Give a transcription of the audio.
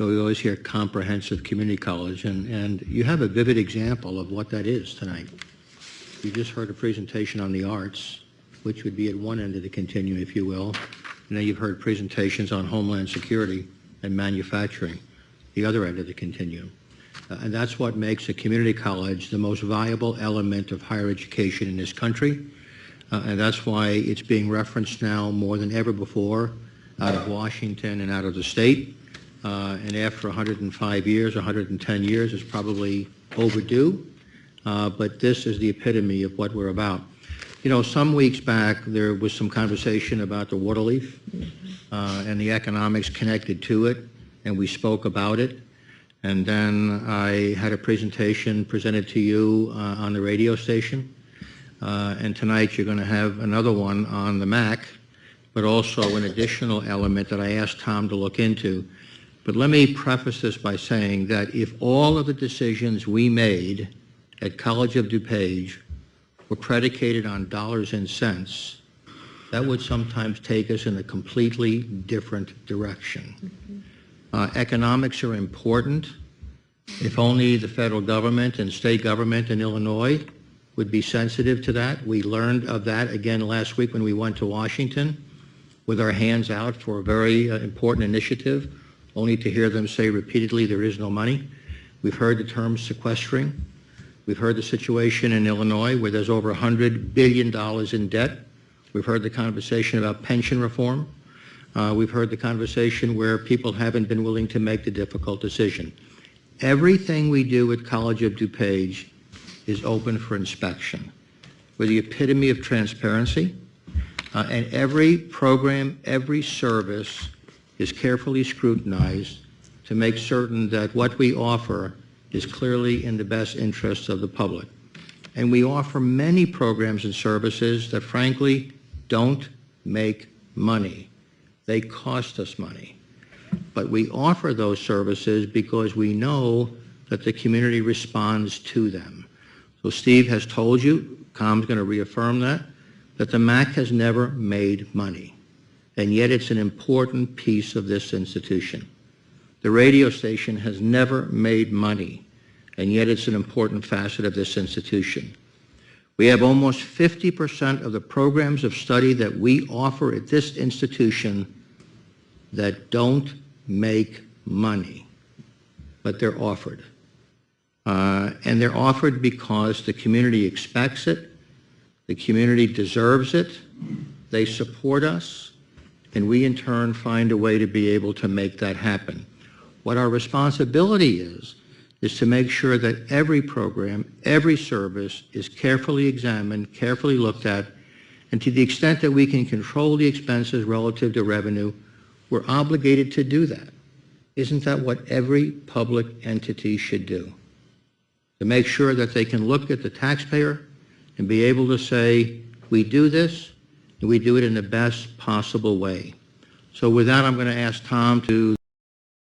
So we always hear comprehensive community college, and you have a vivid example of what that is tonight. You just heard a presentation on the arts, which would be at one end of the continuum, if you will. And then you've heard presentations on homeland security and manufacturing, the other end of the continuum. And that's what makes a community college the most viable element of higher education in this country. And that's why it's being referenced now more than ever before out of Washington and out of the state. And after 105 years, 110 years, it's probably overdue. But this is the epitome of what we're about. You know, some weeks back, there was some conversation about the water leaf and the economics connected to it, and we spoke about it. And then I had a presentation presented to you on the radio station. And tonight you're going to have another one on the MAC, but also an additional element that I asked Tom to look into. But let me preface this by saying that if all of the decisions we made at College of DuPage were predicated on dollars and cents, that would sometimes take us in a completely different direction. Economics are important. If only the federal government and state government in Illinois would be sensitive to that. We learned of that again last week when we went to Washington with our hands out for a very important initiative, only to hear them say repeatedly there is no money. We've heard the term sequestering. We've heard the situation in Illinois where there's over $100 billion in debt. We've heard the conversation about pension reform. We've heard the conversation where people haven't been willing to make the difficult decision. Everything we do at College of DuPage is open for inspection. We're the epitome of transparency, and every program, every service is carefully scrutinized to make certain that what we offer is clearly in the best interests of the public. And we offer many programs and services that frankly don't make money. They cost us money. But we offer those services because we know that the community responds to them. So Steve has told you, Tom's going to reaffirm that the MAC has never made money. And yet it's an important piece of this institution. The radio station has never made money, and yet it's an important facet of this institution. We have almost 50% of the programs of study that we offer at this institution that don't make money, but they're offered. And they're offered because the community expects it, the community deserves it, they support us, and we in turn find a way to be able to make that happen. What our responsibility is to make sure that every program, every service is carefully examined, carefully looked at, and to the extent that we can control the expenses relative to revenue, we're obligated to do that. Isn't that what every public entity should do? To make sure that they can look at the taxpayer and be able to say, we do this, and we do it in the best possible way. So with that, I'm going to ask Tom to